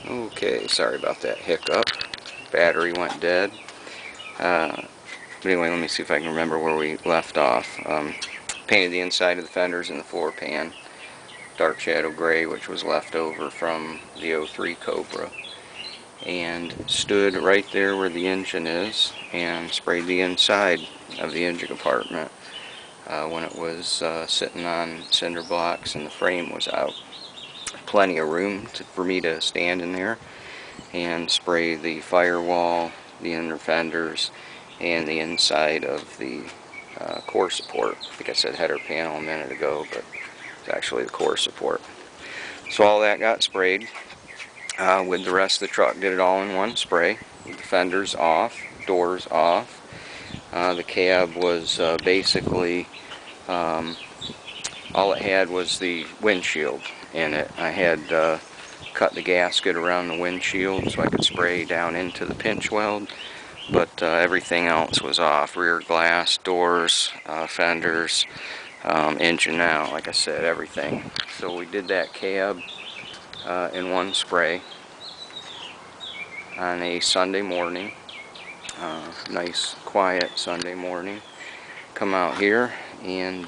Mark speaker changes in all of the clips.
Speaker 1: Okay, sorry about that hiccup. Battery went dead. But anyway, let me see if I can remember where we left off. Painted the inside of the fenders and the floor pan dark shadow gray, which was left over from the 03 Cobra, and stood right there where the engine is and sprayed the inside of the engine compartment when it was sitting on cinder blocks and the frame was out. Plenty of room for me to stand in there and spray the firewall, the inner fenders, and the inside of the core support. I think I said header panel a minute ago, but it's actually the core support. So all that got sprayed with the rest of the truck. Did it all in one spray, with the fenders off, doors off. The cab was basically all it had was the windshield in it. I had cut the gasket around the windshield so I could spray down into the pinch weld, but everything else was off. Rear glass, doors, fenders, engine out, like I said, everything. So we did that cab in one spray on a Sunday morning. Nice quiet Sunday morning. Come out here and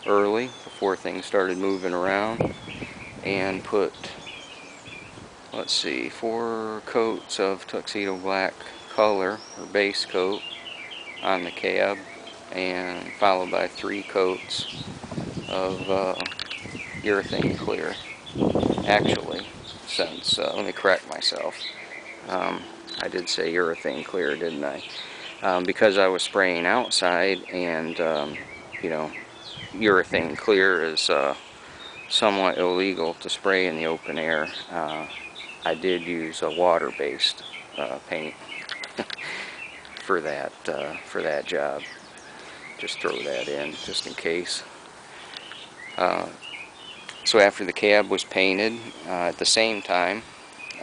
Speaker 1: early before things started moving around and put, let's see, 4 coats of tuxedo black color or base coat on the cab, and followed by 3 coats of urethane clear. Actually, since let me correct myself, I did say urethane clear, didn't I? Because I was spraying outside, and you know, urethane clear is somewhat illegal to spray in the open air. I did use a water-based paint for that job. Just throw that in, just in case. So after the cab was painted, at the same time,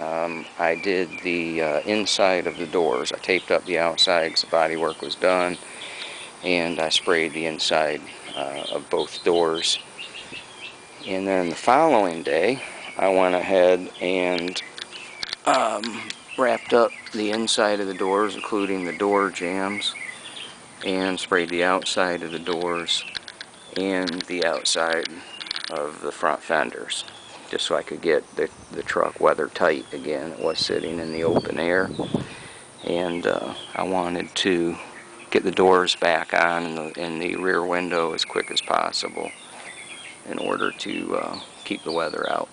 Speaker 1: I did the inside of the doors. I taped up the outside because the bodywork was done, and I sprayed the inside of both doors. And then the following day, I went ahead and wrapped up the inside of the doors, including the door jambs, and sprayed the outside of the doors and the outside of the front fenders, just so I could get the truck weather tight again. It was sitting in the open air, and I wanted to get the doors back on in the rear window as quick as possible in order to keep the weather out.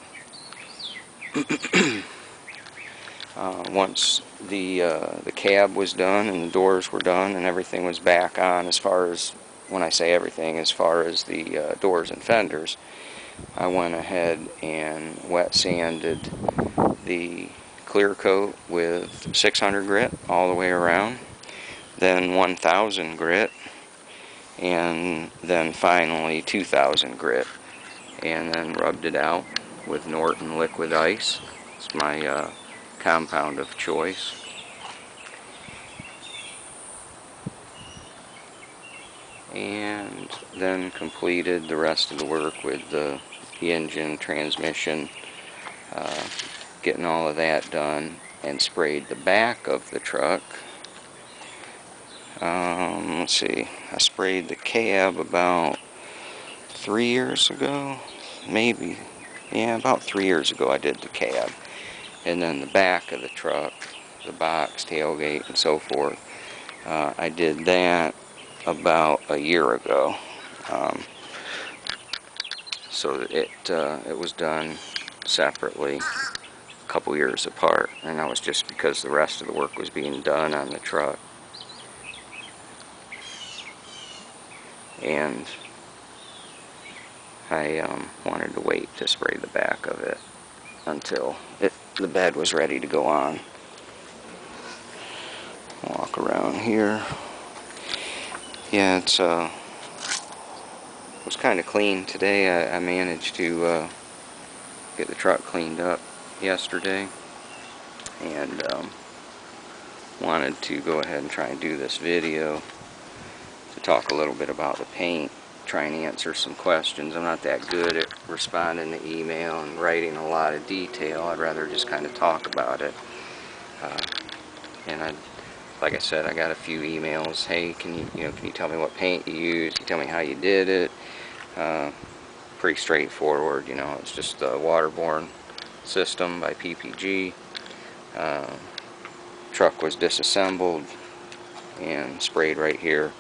Speaker 1: Once the cab was done and the doors were done and everything was back on, as far as, when I say everything, as far as the doors and fenders, I went ahead and wet sanded the clear coat with 600 grit all the way around, then 1000 grit, and then finally 2000 grit, and then rubbed it out with Norton liquid ice. It's my compound of choice. And then completed the rest of the work with the engine, transmission, getting all of that done, and sprayed the back of the truck. Let's see, I sprayed the cab about 3 years ago, maybe. Yeah, about 3 years ago I did the cab. And then the back of the truck, the box, tailgate, and so forth, I did that about a year ago. So it was done separately, a couple years apart, and that was just because the rest of the work was being done on the truck. And I wanted to wait to spray the back of it until the bed was ready to go on. Walk around here. Yeah, it was kind of clean today. I managed to get the truck cleaned up yesterday, and wanted to go ahead and try and do this video to talk a little bit about the paint. try and answer some questions. I'm not that good at responding to email and writing a lot of detail. I'd rather just kind of talk about it. And like I said, I got a few emails. Hey, can you tell me what paint you used? Can you tell me how you did it? Pretty straightforward. It's just a waterborne system by PPG. Truck was disassembled and sprayed right here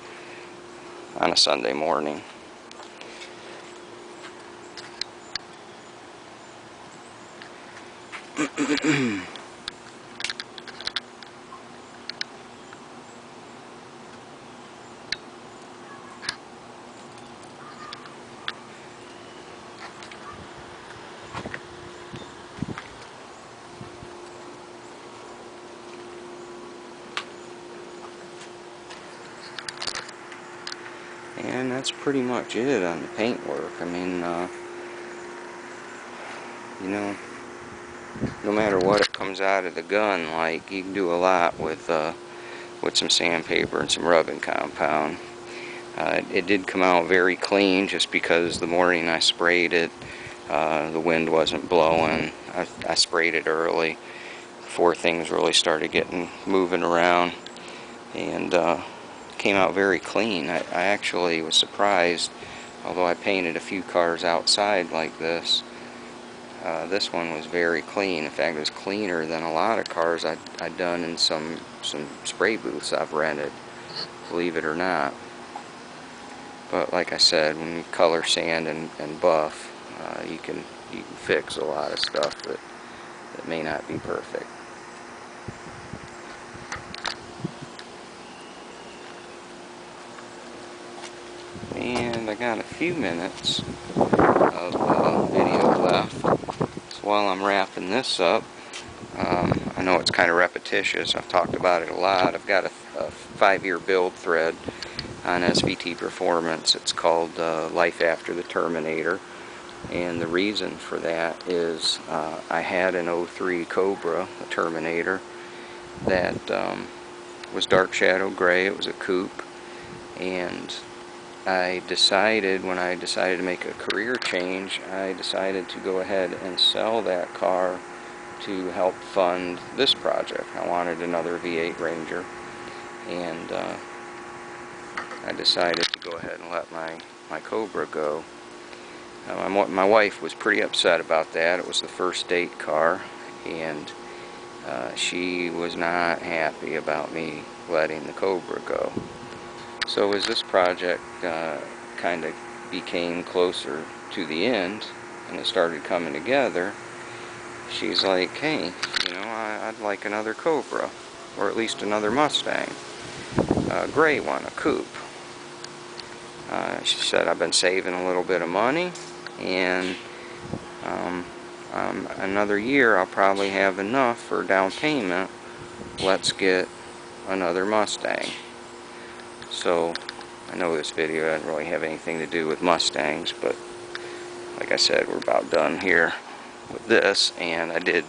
Speaker 1: on a Sunday morning. And that's pretty much it on the paint work. I mean, no matter what it comes out of the gun, like, you can do a lot with some sandpaper and some rubbing compound. It did come out very clean just because the morning I sprayed it, the wind wasn't blowing. I sprayed it early before things really started moving around, and came out very clean. I actually was surprised, although I painted a few cars outside like this. This one was very clean. In fact, it was cleaner than a lot of cars I'd done in some spray booths I've rented, believe it or not. But like I said, when you color sand and buff, you can fix a lot of stuff that may not be perfect. And I got a few minutes of video left. So while I'm wrapping this up, I know it's kind of repetitious. I've talked about it a lot. I've got a 5-year build thread on SVT Performance. It's called Life After the Terminator. And the reason for that is I had an 03 Cobra, a Terminator, that was dark shadow gray. It was a coupe. And I decided, when I decided to make a career change, I decided to go ahead and sell that car to help fund this project. I wanted another V8 Ranger, and I decided to go ahead and let my Cobra go. My wife was pretty upset about that. It was the first date car, and she was not happy about me letting the Cobra go. So as this project kind of became closer to the end and it started coming together, she's like, hey, I'd like another Cobra, or at least another Mustang, a gray one, a coupe. She said, I've been saving a little bit of money, and another year I'll probably have enough for down payment. Let's get another Mustang. So, I know this video doesn't really have anything to do with Mustangs, but like I said, we're about done here with this, and I did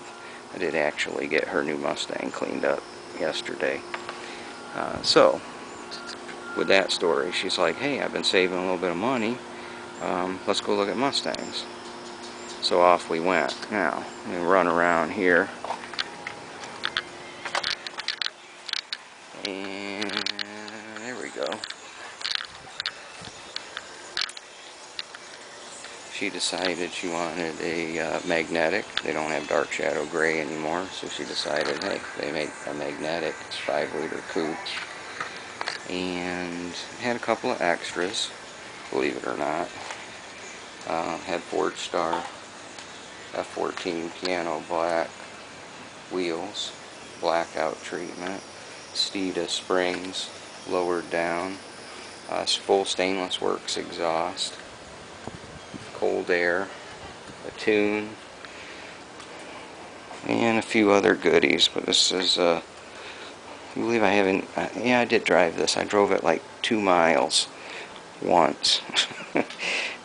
Speaker 1: actually get her new Mustang cleaned up yesterday. So, with that story, she's like, hey, I've been saving a little bit of money, let's go look at Mustangs. So off we went. Now, let me run around here. And there we go. She decided she wanted a magnetic. They don't have dark shadow gray anymore, so she decided, hey, they make a magnetic. It's 5-liter coupe. And had a couple of extras, believe it or not. Had Forgestar F14 piano black wheels, blackout treatment, Steeda springs lowered down, full stainless works exhaust, cold air, a tune, and a few other goodies. But this is, I believe I haven't, yeah, I did drive this. I drove it like 2 miles once.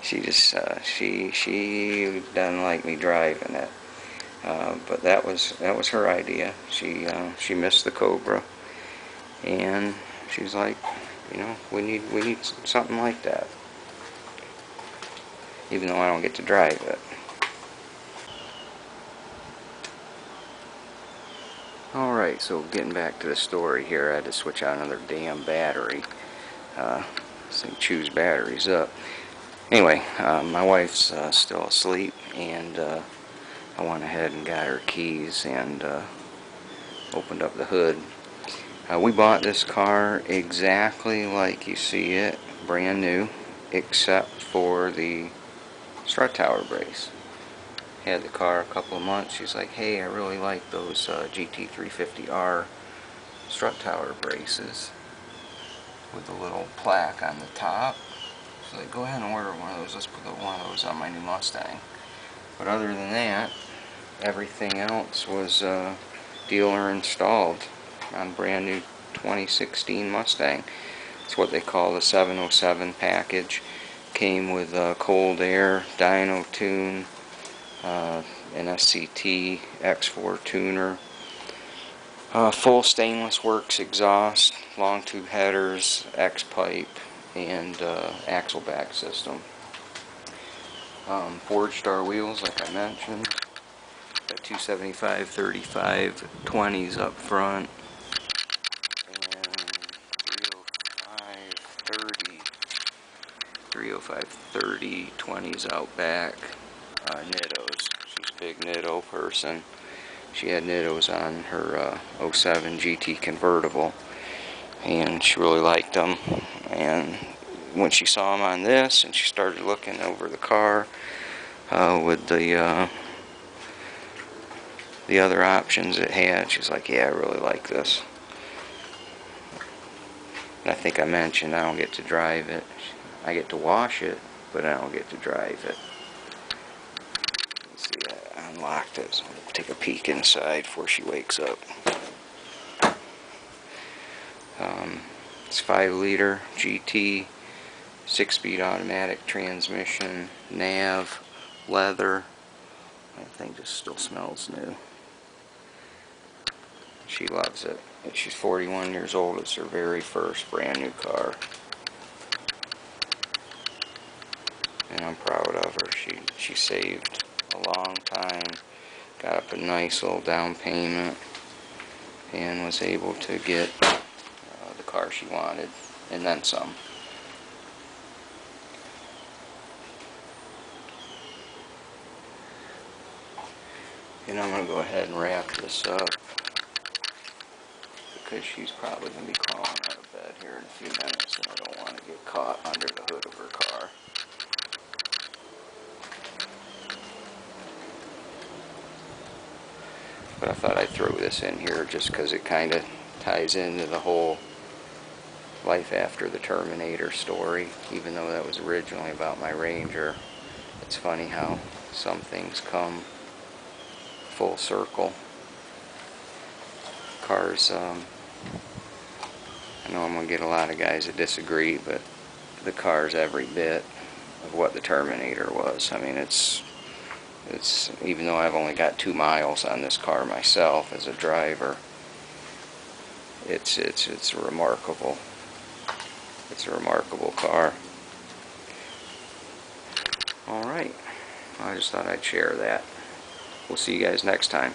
Speaker 1: She just, she doesn't like me driving it. But that was her idea. She missed the Cobra, and she's like, we need something like that. even though I don't get to drive it. Alright, so getting back to the story here, I had to switch out another damn battery. This thing chews batteries up. Anyway, my wife's still asleep, and I went ahead and got her keys and opened up the hood. We bought this car exactly like you see it, brand new, except for the strut tower brace. Had the car a couple of months. She's like, hey, I really like those GT350R strut tower braces with the little plaque on the top. She's like, go ahead and order one of those. Let's put one of those on my new Mustang. But other than that, everything else was dealer installed on brand new 2016 Mustang. It's what they call the 707 package. Came with cold air, dyno tune, an SCT X4 tuner, full stainless works exhaust, long tube headers, X-pipe, and axle back system. Forged star wheels, like I mentioned. Got 275, 35, 20s up front, and 305, 30, 20s out back. Nittos. She's a big Nitto person. She had Nittos on her 07 GT convertible, and she really liked them. And when she saw them on this, and she started looking over the car with the other options it had, she's like, yeah, I really like this. And I think I mentioned I don't get to drive it. I get to wash it, but I don't get to drive it. Let's see, I unlocked it, so I'll take a peek inside before she wakes up. It's 5-liter GT, 6-speed automatic transmission, nav, leather. That thing just still smells new. She loves it. She's 41 years old. It's her very first brand new car. And I'm proud of her. She saved a long time, got up a nice little down payment, and was able to get the car she wanted, and then some. And I'm going to go ahead and wrap this up, because she's probably going to be crawling out of bed here in a few minutes, and I don't want to get caught under the hood of her car. But I thought I'd throw this in here just because it kind of ties into the whole life after the Terminator story, even though that was originally about my Ranger. It's funny how some things come full circle. Cars, I know I'm going to get a lot of guys that disagree, but the car's every bit of what the Terminator was. I mean, it's even though I've only got 2 miles on this car myself as a driver, it's a remarkable car. Alright, I just thought I'd share that. We'll see you guys next time.